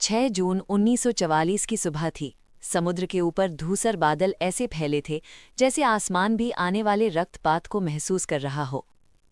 6 जून 1944 की सुबह थी। समुद्र के ऊपर धूसर बादल ऐसे फैले थे जैसे आसमान भी आने वाले रक्तपात को महसूस कर रहा हो।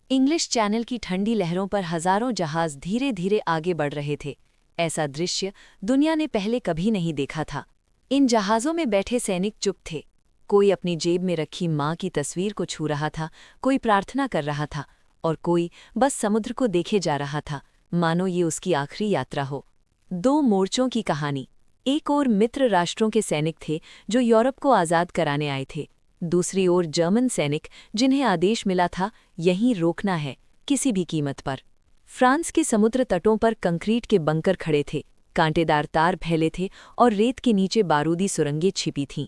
इंग्लिश चैनल की ठंडी लहरों पर हजारों जहाज धीरे धीरे आगे बढ़ रहे थे। ऐसा दृश्य दुनिया ने पहले कभी नहीं देखा था। इन जहाज़ों में बैठे सैनिक चुप थे। कोई अपनी जेब में रखी माँ की तस्वीर को छू रहा था, कोई प्रार्थना कर रहा था और कोई बस समुद्र को देखे जा रहा था, मानो ये उसकी आखिरी यात्रा हो। 2 मोर्चों की कहानी। एक ओर मित्र राष्ट्रों के सैनिक थे जो यूरोप को आज़ाद कराने आए थे। दूसरी ओर जर्मन सैनिक जिन्हें आदेश मिला था यहीं रोकना है, किसी भी कीमत पर। फ्रांस के समुद्र तटों पर कंक्रीट के बंकर खड़े थे, कांटेदार तार फैले थे और रेत के नीचे बारूदी सुरंगें छिपी थीं।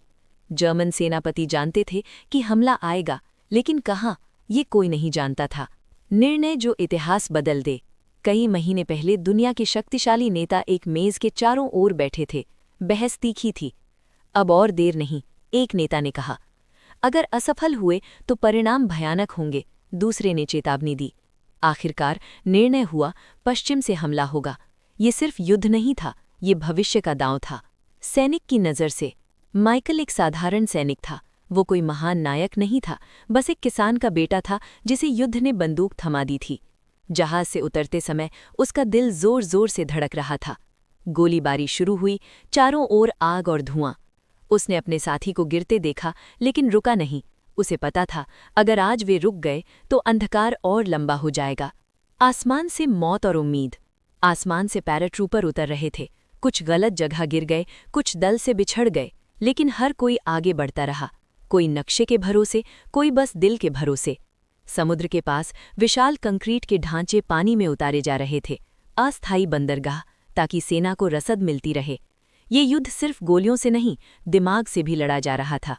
जर्मन सेनापति जानते थे कि हमला आएगा, लेकिन कहाँ, ये कोई नहीं जानता था। निर्णय जो इतिहास बदल दे। कई महीने पहले दुनिया के शक्तिशाली नेता एक मेज के चारों ओर बैठे थे। बहस तीखी थी। अब और देर नहीं, एक नेता ने कहा। अगर असफल हुए तो परिणाम भयानक होंगे, दूसरे ने चेतावनी दी। आखिरकार निर्णय हुआ, पश्चिम से हमला होगा। ये सिर्फ युद्ध नहीं था, ये भविष्य का दांव था। सैनिक की नज़र से माइकल एक साधारण सैनिक था। वो कोई महान नायक नहीं था, बस एक किसान का बेटा था जिसे युद्ध ने बंदूक थमा दी थी। जहाज से उतरते समय उसका दिल जोर जोर से धड़क रहा था। गोलीबारी शुरू हुई, चारों ओर आग और धुआं। उसने अपने साथी को गिरते देखा, लेकिन रुका नहीं। उसे पता था अगर आज वे रुक गए तो अंधकार और लंबा हो जाएगा। आसमान से मौत और उम्मीद। आसमान से पैराट्रूपर उतर रहे थे। कुछ गलत जगह गिर गए, कुछ दल से बिछड़ गए, लेकिन हर कोई आगे बढ़ता रहा। कोई नक्शे के भरोसे, कोई बस दिल के भरोसे। समुद्र के पास विशाल कंक्रीट के ढांचे पानी में उतारे जा रहे थे, अस्थायी बंदरगाह, ताकि सेना को रसद मिलती रहे। ये युद्ध सिर्फ गोलियों से नहीं, दिमाग से भी लड़ा जा रहा था।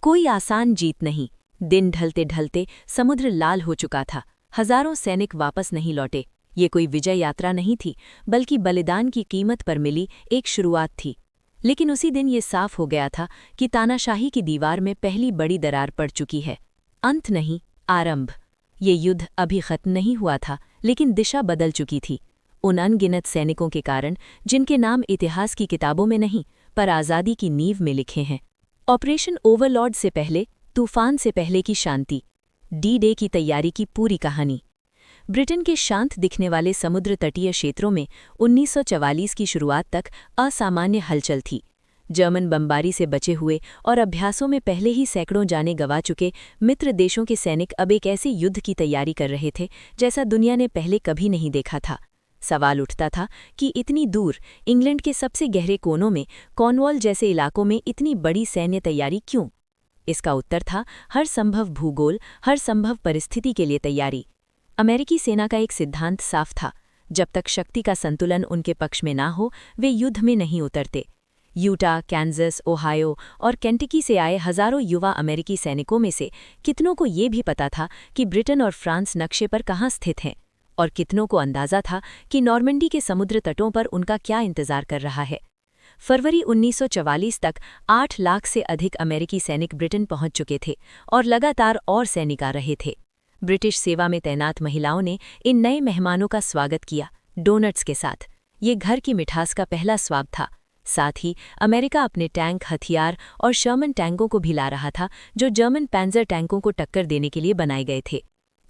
कोई आसान जीत नहीं। दिन ढलते ढलते समुद्र लाल हो चुका था। हजारों सैनिक वापस नहीं लौटे। ये कोई विजय यात्रा नहीं थी, बल्कि बलिदान की कीमत पर मिली एक शुरुआत थी। लेकिन उसी दिन ये साफ हो गया था कि तानाशाही की दीवार में पहली बड़ी दरार पड़ चुकी है। अंत नहीं, आरंभ। ये युद्ध अभी खत्म नहीं हुआ था, लेकिन दिशा बदल चुकी थी। उन अनगिनत सैनिकों के कारण जिनके नाम इतिहास की किताबों में नहीं, पर आज़ादी की नींव में लिखे हैं। ऑपरेशन ओवरलॉर्ड से पहले, तूफान से पहले की शांति। डी-डे की तैयारी की पूरी कहानी। ब्रिटेन के शांत दिखने वाले समुद्र तटीय क्षेत्रों में 1944 की शुरुआत तक असामान्य हलचल थी। जर्मन बमबारी से बचे हुए और अभ्यासों में पहले ही सैकड़ों जाने गंवा चुके मित्र देशों के सैनिक अब एक ऐसे युद्ध की तैयारी कर रहे थे जैसा दुनिया ने पहले कभी नहीं देखा था। सवाल उठता था कि इतनी दूर, इंग्लैंड के सबसे गहरे कोनों में, कॉर्नवॉल जैसे इलाकों में इतनी बड़ी सैन्य तैयारी क्यों? इसका उत्तर था हर संभव भूगोल, हर संभव परिस्थिति के लिए तैयारी। अमेरिकी सेना का एक सिद्धांत साफ था, जब तक शक्ति का संतुलन उनके पक्ष में ना हो, वे युद्ध में नहीं उतरते। यूटा, कैंसस, ओहायो और केंटकी से आए हजारों युवा अमेरिकी सैनिकों में से कितनों को ये भी पता था कि ब्रिटेन और फ्रांस नक्शे पर कहाँ स्थित हैं, और कितनों को अंदाजा था कि नॉर्मंडी के समुद्र तटों पर उनका क्या इंतजार कर रहा है। फरवरी 1944 तक 8 लाख से अधिक अमेरिकी सैनिक ब्रिटेन पहुंच चुके थे और लगातार और सैनिक आ रहे थे। ब्रिटिश सेवा में तैनात महिलाओं ने इन नए मेहमानों का स्वागत किया, डोनट्स के साथ। ये घर की मिठास का पहला स्वाब था। साथ ही अमेरिका अपने टैंक, हथियार और शर्मन टैंकों को भी ला रहा था, जो जर्मन पैंजर टैंकों को टक्कर देने के लिए बनाए गए थे।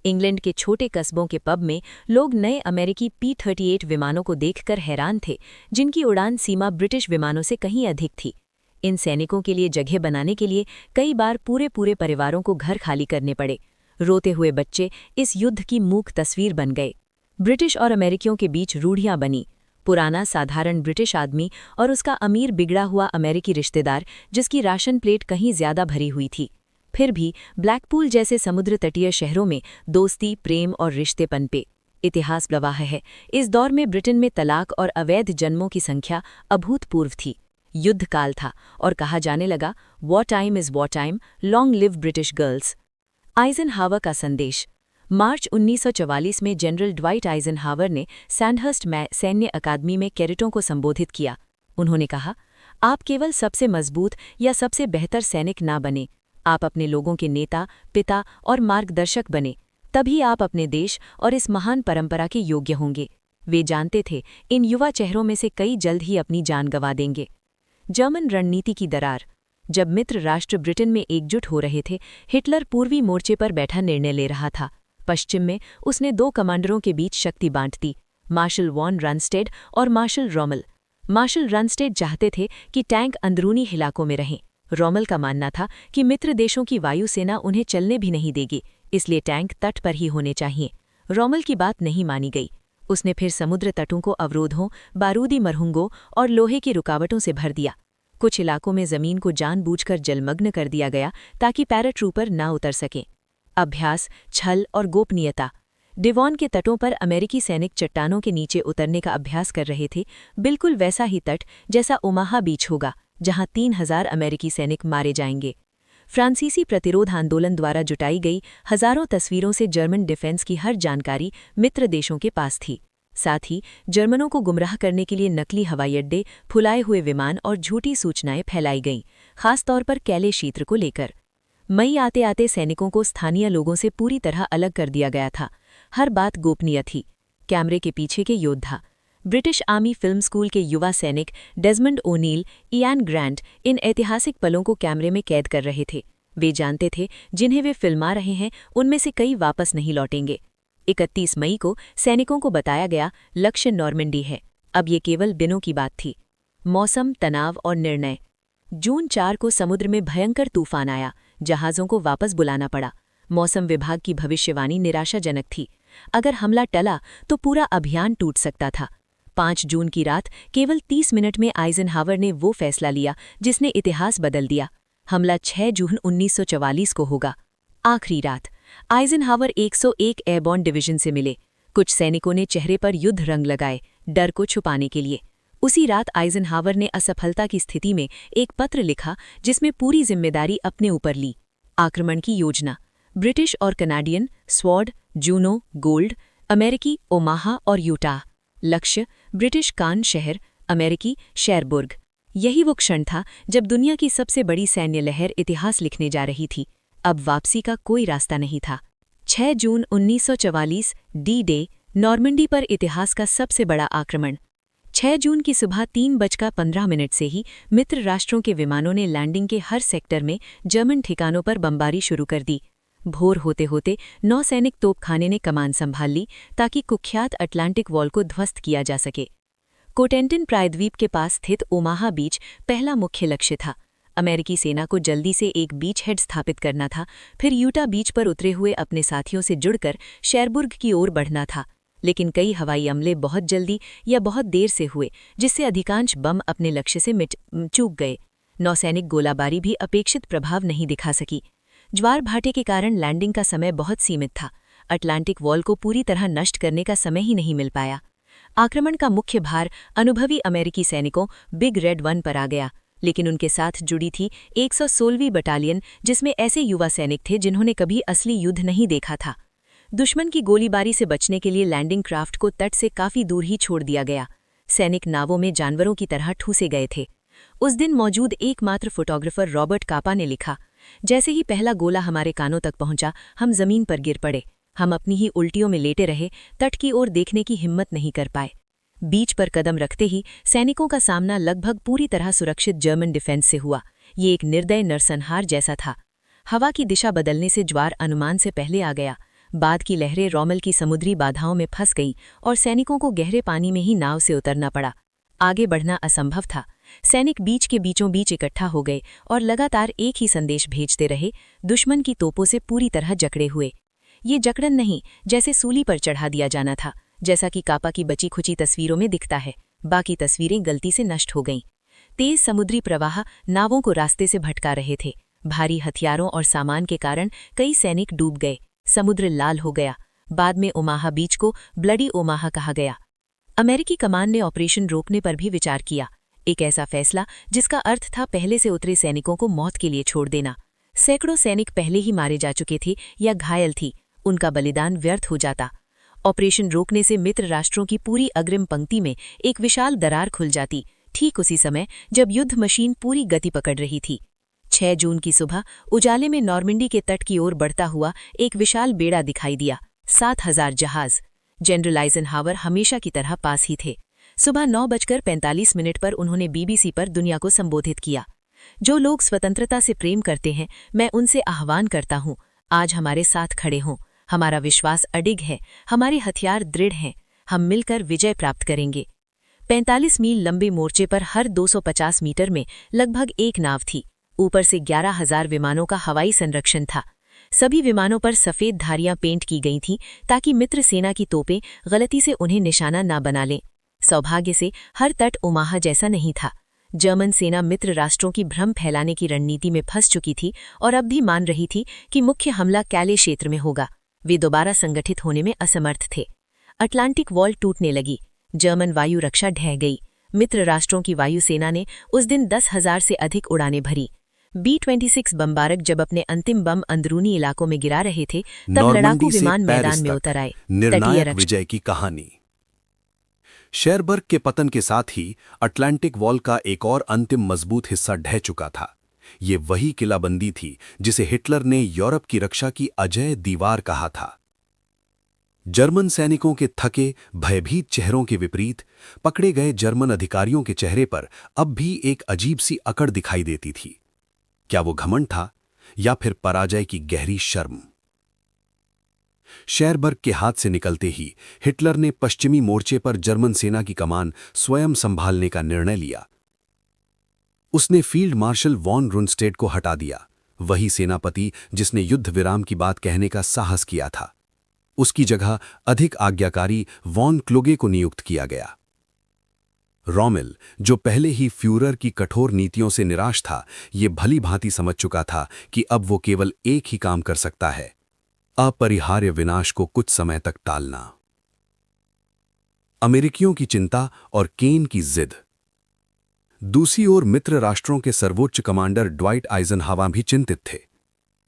इंग्लैंड के छोटे कस्बों के पब में लोग नए अमेरिकी P-38 विमानों को देखकर हैरान थे, जिनकी उड़ान सीमा ब्रिटिश विमानों से कहीं अधिक थी। इन सैनिकों के लिए जगह बनाने के लिए कई बार पूरे परिवारों को घर खाली करने पड़े। रोते हुए बच्चे इस युद्ध की मूक तस्वीर बन गए। ब्रिटिश और अमेरिकियों के बीच रूढ़ियां बनी। पुराना साधारण ब्रिटिश आदमी और उसका अमीर बिगड़ा हुआ अमेरिकी रिश्तेदार, जिसकी राशन प्लेट कहीं ज्यादा भरी हुई थी। फिर भी ब्लैकपूल जैसे समुद्र तटीय शहरों में दोस्ती, प्रेम और रिश्ते पनपे। इतिहास गवाह है, इस दौर में ब्रिटेन में तलाक और अवैध जन्मों की संख्या अभूतपूर्व थी। युद्ध काल था और कहा जाने लगा, war time is war time, long live British girls. Eisenhower का संदेश। मार्च 1944 में जनरल ड्वाइट आइजनहावर ने सैंडहर्स्ट सैन्य अकादमी में कैडेटों को संबोधित किया। उन्होंने कहा, आप केवल सबसे मजबूत या सबसे बेहतर सैनिक ना बने, आप अपने लोगों के नेता, पिता और मार्गदर्शक बने। तभी आप अपने देश और इस महान परंपरा के योग्य होंगे। वे जानते थे इन युवा चेहरों में से कई जल्द ही अपनी जान गंवा देंगे। जर्मन रणनीति की दरार। जब मित्र राष्ट्र ब्रिटेन में एकजुट हो रहे थे, हिटलर पूर्वी मोर्चे पर बैठा निर्णय ले रहा था। पश्चिम में उसने 2 कमांडरों के बीच शक्ति बांट दी, मार्शल वॉन रनस्टेड और मार्शल रोमेल। मार्शल रनस्टेड चाहते थे कि टैंक अंदरूनी इलाकों में रहें। रोमेल का मानना था कि मित्र देशों की वायुसेना उन्हें चलने भी नहीं देगी, इसलिए टैंक तट पर ही होने चाहिए। रोमेल की बात नहीं मानी गई। उसने फिर समुद्र तटों को अवरोधों, बारूदी मरहुंगों और लोहे की रुकावटों से भर दिया। कुछ इलाकों में जमीन को जानबूझकर जलमग्न कर दिया गया ताकि पैराट्रूपर न उतर सकें। अभ्यास, छल और गोपनीयता। डिवॉन के तटों पर अमेरिकी सैनिक चट्टानों के नीचे उतरने का अभ्यास कर रहे थे, बिल्कुल वैसा ही तट जैसा ओमाहा बीच होगा, जहां 3000 अमेरिकी सैनिक मारे जाएंगे। फ्रांसीसी प्रतिरोध आंदोलन द्वारा जुटाई गई हजारों तस्वीरों से जर्मन डिफेंस की हर जानकारी मित्र देशों के पास थी। साथ ही जर्मनों को गुमराह करने के लिए नकली हवाई अड्डे, फुलाए हुए विमान और झूठी सूचनाएं फैलाई गईं, खासतौर पर कैले क्षेत्र को लेकर। मई आते आते सैनिकों को स्थानीय लोगों से पूरी तरह अलग कर दिया गया था। हर बात गोपनीय थी। कैमरे के पीछे के योद्धा। ब्रिटिश आर्मी फिल्म स्कूल के युवा सैनिक डेजमंड ओनील, इयान ग्रांट इन ऐतिहासिक पलों को कैमरे में कैद कर रहे थे। वे जानते थे जिन्हें वे फिल्मा रहे हैं उनमें से कई वापस नहीं लौटेंगे। 31 मई को सैनिकों को बताया गया, लक्ष्य नॉर्मंडी है। अब ये केवल दिनों की बात थी। मौसम, तनाव और निर्णय। जून 4 को समुद्र में भयंकर तूफान आया, जहाज़ों को वापस बुलाना पड़ा। मौसम विभाग की भविष्यवाणी निराशाजनक थी। अगर हमला टला तो पूरा अभियान टूट सकता था। 5 जून की रात केवल 30 मिनट में आइजनहावर ने वो फैसला लिया जिसने इतिहास बदल दिया। हमला 6 जून 1944 को होगा। आखिरी रात आइजनहावर 101 एयरबॉर्न डिवीजन से मिले। कुछ सैनिकों ने चेहरे पर युद्ध रंग लगाए, डर को छुपाने के लिए। उसी रात आइजनहावर ने असफलता की स्थिति में एक पत्र लिखा जिसमें पूरी जिम्मेदारी अपने ऊपर ली। आक्रमण की योजना। ब्रिटिश और कनाडियन स्वॉर्ड, जूनो, गोल्ड, अमेरिकी ओमाहा और यूटाह। लक्ष्य ब्रिटिश कान शहर, अमेरिकी शेरबुर्ग। यही वो क्षण था जब दुनिया की सबसे बड़ी सैन्य लहर इतिहास लिखने जा रही थी। अब वापसी का कोई रास्ता नहीं था। 6 जून 1944 डी-डे, नॉर्मंडी पर इतिहास का सबसे बड़ा आक्रमण। 6 जून की सुबह 3:15 से ही मित्र राष्ट्रों के विमानों ने लैंडिंग के हर सेक्टर में जर्मन ठिकानों पर बमबारी शुरू कर दी। भोर होते होते नौसैनिक तोपखाने ने कमान संभाल ली ताकि कुख्यात अटलांटिक वॉल को ध्वस्त किया जा सके। कोटेंटिन प्रायद्वीप के पास स्थित ओमाहा बीच पहला मुख्य लक्ष्य था। अमेरिकी सेना को जल्दी से एक बीच हेड स्थापित करना था, फिर यूटा बीच पर उतरे हुए अपने साथियों से जुड़कर शेरबुर्ग की ओर बढ़ना था। लेकिन कई हवाई हमले बहुत जल्दी या बहुत देर से हुए, जिससे अधिकांश बम अपने लक्ष्य से चूक गए। नौसैनिक गोलाबारी भी अपेक्षित प्रभाव नहीं दिखा सकी। ज्वार भाटे के कारण लैंडिंग का समय बहुत सीमित था। अटलांटिक वॉल को पूरी तरह नष्ट करने का समय ही नहीं मिल पाया। आक्रमण का मुख्य भार अनुभवी अमेरिकी सैनिकों बिग रेड 1 पर आ गया, लेकिन उनके साथ जुड़ी थी 116वीं बटालियन, जिसमें ऐसे युवा सैनिक थे जिन्होंने कभी असली युद्ध नहीं देखा था। दुश्मन की गोलीबारी से बचने के लिए लैंडिंग क्राफ्ट को तट से काफी दूर ही छोड़ दिया गया। सैनिक नावों में जानवरों की तरह ठूसे गए थे। उस दिन मौजूद एकमात्र फोटोग्राफर रॉबर्ट कापा ने लिखा, जैसे ही पहला गोला हमारे कानों तक पहुंचा, हम जमीन पर गिर पड़े। हम अपनी ही उल्टियों में लेटे रहे, तट की ओर देखने की हिम्मत नहीं कर पाए। बीच पर कदम रखते ही सैनिकों का सामना लगभग पूरी तरह सुरक्षित जर्मन डिफेंस से हुआ। ये एक निर्दय नरसंहार जैसा था। हवा की दिशा बदलने से ज्वार अनुमान से पहले आ गया। बाद की लहरें रोमेल की समुद्री बाधाओं में फंस गईं और सैनिकों को गहरे पानी में ही नाव से उतरना पड़ा। आगे बढ़ना असंभव था। सैनिक बीच के बीचों बीच इकट्ठा हो गए और लगातार एक ही संदेश भेजते रहे, दुश्मन की तोपों से पूरी तरह जकड़े हुए। ये जकड़न नहीं, जैसे सूली पर चढ़ा दिया जाना था, जैसा कि कापा की बची खुची तस्वीरों में दिखता है। बाकी तस्वीरें गलती से नष्ट हो गईं। तेज समुद्री प्रवाह नावों को रास्ते से भटका रहे थे। भारी हथियारों और सामान के कारण कई सैनिक डूब गए। समुद्र लाल हो गया। बाद में ओमाहा बीच को ब्लडी ओमाहा कहा गया। अमेरिकी कमान ने ऑपरेशन रोकने पर भी विचार किया, एक ऐसा फैसला जिसका अर्थ था पहले से उतरे सैनिकों को मौत के लिए छोड़ देना। सैकड़ों सैनिक पहले ही मारे जा चुके थे या घायल थी, उनका बलिदान व्यर्थ हो जाता। ऑपरेशन रोकने से मित्र राष्ट्रों की पूरी अग्रिम पंक्ति में एक विशाल दरार खुल जाती, ठीक उसी समय जब युद्ध मशीन पूरी गति पकड़ रही थी। 6 जून की सुबह उजाले में नॉर्मंडी के तट की ओर बढ़ता हुआ एक विशाल बेड़ा दिखाई दिया। 7000 जहाज। जनरल आइजनहावर हमेशा की तरह पास ही थे। सुबह 9:45 पर उन्होंने बीबीसी पर दुनिया को संबोधित किया। जो लोग स्वतंत्रता से प्रेम करते हैं, मैं उनसे आह्वान करता हूं, आज हमारे साथ खड़े हों। हमारा विश्वास अडिग है, हमारे हथियार दृढ़ हैं, हम मिलकर विजय प्राप्त करेंगे। 45 मील लंबे मोर्चे पर हर 250 मीटर में लगभग एक नाव थी। ऊपर से 11,000 विमानों का हवाई संरक्षण था। सभी विमानों पर सफेद धारियां पेंट की गई थीं ताकि मित्र सेना की तोपें गलती से उन्हें निशाना न बना लें। सौभाग्य से हर तट ओमाहा जैसा नहीं था। जर्मन सेना मित्र राष्ट्रों की भ्रम फैलाने की रणनीति में फंस चुकी थी और अब भी मान रही थी कि मुख्य हमला कैले क्षेत्र में होगा। वे दोबारा संगठित होने में असमर्थ थे। अटलांटिक वॉल टूटने लगी। जर्मन वायु रक्षा ढह गई। मित्र राष्ट्रों की वायुसेना ने उस दिन 10,000 से अधिक उड़ानें भरी। B-26 बम्बारक जब अपने अंतिम बम अंदरूनी इलाकों में गिरा रहे थे, तब लड़ाकू विमान मैदान में उतर आए। निर्णायक विजय की कहानी। शेरबर्ग के पतन के साथ ही अटलांटिक वॉल का एक और अंतिम मजबूत हिस्सा ढह चुका था। ये वही किलाबंदी थी जिसे हिटलर ने यूरोप की रक्षा की अजेय दीवार कहा था। जर्मन सैनिकों के थके, भयभीत चेहरों के विपरीत पकड़े गए जर्मन अधिकारियों के चेहरे पर अब भी एक अजीब सी अकड़ दिखाई देती थी। क्या वो घमंड था या फिर पराजय की गहरी शर्म? शेरबर्ग के हाथ से निकलते ही हिटलर ने पश्चिमी मोर्चे पर जर्मन सेना की कमान स्वयं संभालने का निर्णय लिया। उसने फील्ड मार्शल वॉन रुनस्टेड को हटा दिया, वही सेनापति जिसने युद्ध विराम की बात कहने का साहस किया था। उसकी जगह अधिक आज्ञाकारी वॉन क्लोगे को नियुक्त किया गया। रोमेल, जो पहले ही फ्यूरर की कठोर नीतियों से निराश था, ये भली भांति समझ चुका था कि अब वो केवल एक ही काम कर सकता है, अपरिहार्य विनाश को कुछ समय तक टालना। अमेरिकियों की चिंता और केन की जिद। दूसरी ओर मित्र राष्ट्रों के सर्वोच्च कमांडर ड्वाइट आइजनहावर भी चिंतित थे।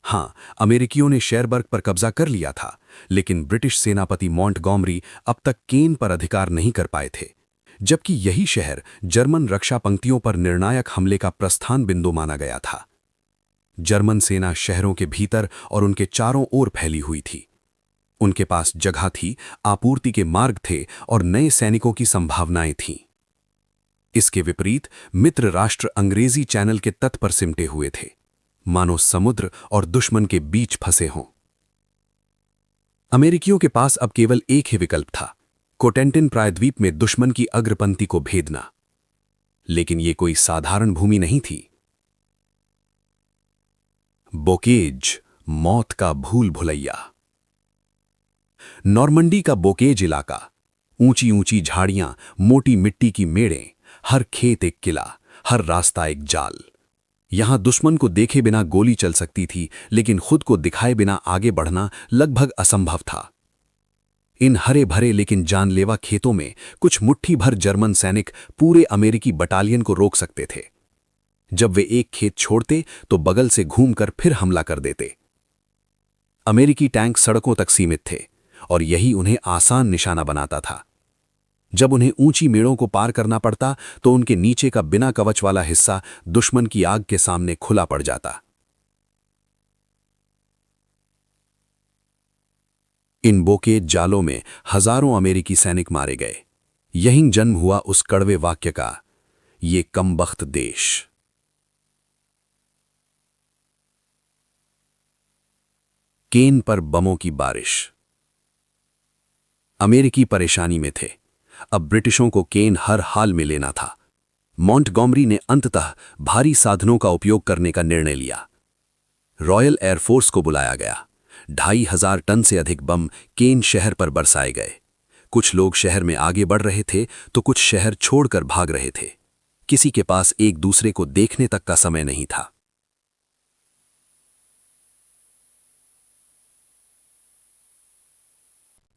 हां, अमेरिकियों ने शेरबर्ग पर कब्जा कर लिया था, लेकिन ब्रिटिश सेनापति मॉन्टगोमरी अब तक केन पर अधिकार नहीं कर पाए थे, जबकि यही शहर जर्मन रक्षा पंक्तियों पर निर्णायक हमले का प्रस्थान बिंदु माना गया था। जर्मन सेना शहरों के भीतर और उनके चारों ओर फैली हुई थी। उनके पास जगह थी, आपूर्ति के मार्ग थे और नए सैनिकों की संभावनाएं थीं। इसके विपरीत मित्र राष्ट्र अंग्रेजी चैनल के तट पर सिमटे हुए थे, मानो समुद्र और दुश्मन के बीच फंसे हों। अमेरिकियों के पास अब केवल एक ही विकल्प था, कोटेंटिन प्रायद्वीप में दुश्मन की अग्रपंक्ति को भेदना। लेकिन यह कोई साधारण भूमि नहीं थी। बोकेज, मौत का भूल भुलैया। नॉर्मंडी का बोकेज इलाका, ऊंची ऊंची झाड़ियां, मोटी मिट्टी की मेड़ें, हर खेत एक किला, हर रास्ता एक जाल। यहां दुश्मन को देखे बिना गोली चल सकती थी, लेकिन खुद को दिखाए बिना आगे बढ़ना लगभग असंभव था। इन हरे भरे लेकिन जानलेवा खेतों में कुछ मुट्ठी भर जर्मन सैनिक पूरे अमेरिकी बटालियन को रोक सकते थे। जब वे एक खेत छोड़ते तो बगल से घूमकर फिर हमला कर देते। अमेरिकी टैंक सड़कों तक सीमित थे और यही उन्हें आसान निशाना बनाता था। जब उन्हें ऊंची मेड़ों को पार करना पड़ता तो उनके नीचे का बिना कवच वाला हिस्सा दुश्मन की आग के सामने खुला पड़ जाता। इन बोकेज जालों में हजारों अमेरिकी सैनिक मारे गए। यहीं जन्म हुआ उस कड़वे वाक्य का, ये कमबख्त देश। केन पर बमों की बारिश। अमेरिकी परेशानी में थे। अब ब्रिटिशों को केन हर हाल में लेना था। मॉन्टगोमरी ने अंततः भारी साधनों का उपयोग करने का निर्णय लिया। रॉयल एयरफोर्स को बुलाया गया। 2,500 टन से अधिक बम केन शहर पर बरसाए गए। कुछ लोग शहर में आगे बढ़ रहे थे तो कुछ शहर छोड़कर भाग रहे थे। किसी के पास एक दूसरे को देखने तक का समय नहीं था।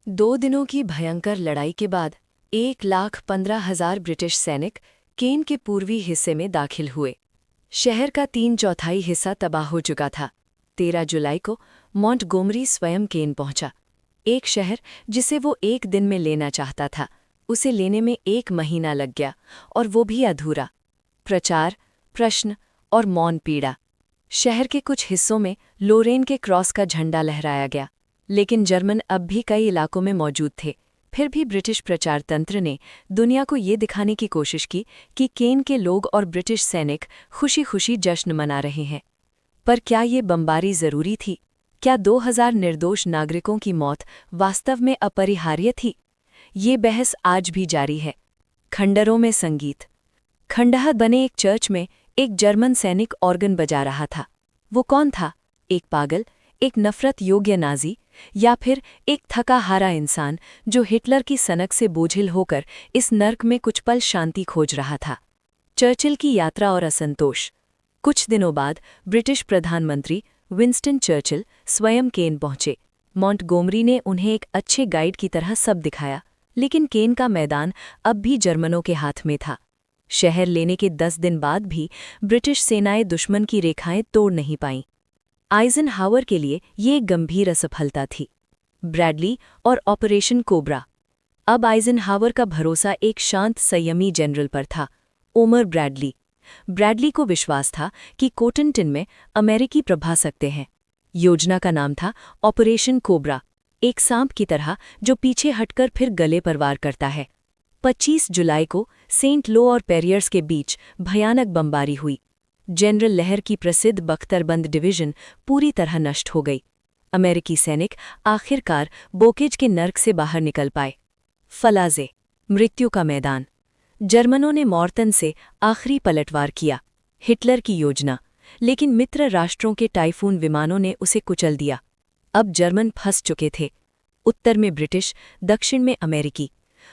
दो दिनों की भयंकर लड़ाई के बाद 1,15,000 ब्रिटिश सैनिक केन के पूर्वी हिस्से में दाखिल हुए। शहर का 3/4 हिस्सा तबाह हो चुका था। 13 जुलाई को मॉन्टगोमरी स्वयं केन पहुंचा। एक शहर जिसे वो एक दिन में लेना चाहता था, उसे लेने में 1 महीना लग गया, और वो भी अधूरा। प्रचार, प्रश्न और मौन पीड़ा। शहर के कुछ हिस्सों में लोरेन के क्रॉस का झंडा लहराया गया, लेकिन जर्मन अब भी कई इलाकों में मौजूद थे। फिर भी ब्रिटिश प्रचार तंत्र ने दुनिया को ये दिखाने की कोशिश की कि केन के लोग और ब्रिटिश सैनिक खुशी खुशी जश्न मना रहे हैं। पर क्या ये बमबारी जरूरी थी? क्या 2000 निर्दोष नागरिकों की मौत वास्तव में अपरिहार्य थी? ये बहस आज भी जारी है। खंडरों में संगीत। खंडहर बने एक चर्च में एक जर्मन सैनिक ऑर्गन बजा रहा था। वो कौन था? एक पागल, एक नफरत योग्य नाजी, या फिर एक थका हारा इंसान जो हिटलर की सनक से बोझिल होकर इस नर्क में कुछ पल शांति खोज रहा था? चर्चिल की यात्रा और असंतोष। कुछ दिनों बाद ब्रिटिश प्रधानमंत्री विंस्टन चर्चिल स्वयं केन पहुंचे। मॉन्टगोमरी ने उन्हें एक अच्छे गाइड की तरह सब दिखाया, लेकिन केन का मैदान अब भी जर्मनों के हाथ में था। शहर लेने के 10 दिन बाद भी ब्रिटिश सेनाएं दुश्मन की रेखाएं तोड़ नहीं पाईं। आइजनहावर के लिए ये एक गंभीर असफलता थी। ब्रैडली और ऑपरेशन कोबरा। अब आइजनहावर का भरोसा एक शांत संयमी जनरल पर था, ओमर ब्रैडली। ब्रैडली को विश्वास था कि कोटनटिन में अमेरिकी प्रभा सकते हैं। योजना का नाम था ऑपरेशन कोबरा, एक सांप की तरह जो पीछे हटकर फिर गले पर वार करता है। 25 जुलाई को सेंट लो और पेरियर्स के बीच भयानक बमबारी हुई। जनरल लहर की प्रसिद्ध बख्तरबंद डिवीजन पूरी तरह नष्ट हो गई। अमेरिकी सैनिक आखिरकार बोकेज के नर्क से बाहर निकल पाए। फलाजे, मृत्यु का मैदान। जर्मनों ने मॉर्टन से आखिरी पलटवार किया, हिटलर की योजना, लेकिन मित्र राष्ट्रों के टाइफून विमानों ने उसे कुचल दिया। अब जर्मन फंस चुके थे। उत्तर में ब्रिटिश, दक्षिण में अमेरिकी।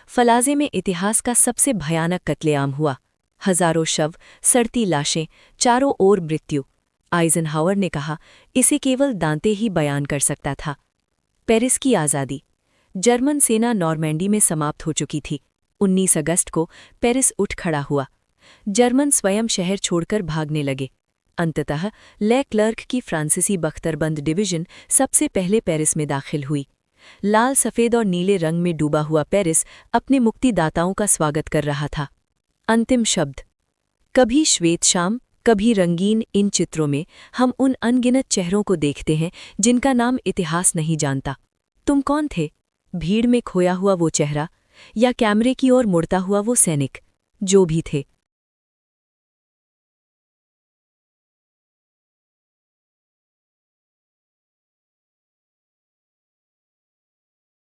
फलाजे में इतिहास का सबसे भयानक कत्लेआम हुआ। हजारों शव, सड़ती लाशें, चारों ओर मृत्यु। आइजनहावर ने कहा, इसे केवल दांते ही बयान कर सकता था। पेरिस की आज़ादी। जर्मन सेना नॉर्मैंडी में समाप्त हो चुकी थी। 19 अगस्त को पेरिस उठ खड़ा हुआ। जर्मन स्वयं शहर छोड़कर भागने लगे। अंततः ले क्लर्क की फ्रांसीसी बख्तरबंद डिवीजन सबसे पहले पेरिस में दाखिल हुई। लाल, सफ़ेद और नीले रंग में डूबा हुआ पेरिस अपने मुक्तिदाताओं का स्वागत कर रहा था। अंतिम शब्द। कभी श्वेत शाम, कभी रंगीन। इन चित्रों में हम उन अनगिनत चेहरों को देखते हैं जिनका नाम इतिहास नहीं जानता। तुम कौन थे? भीड़ में खोया हुआ वो चेहरा, या कैमरे की ओर मुड़ता हुआ वो सैनिक? जो भी थे,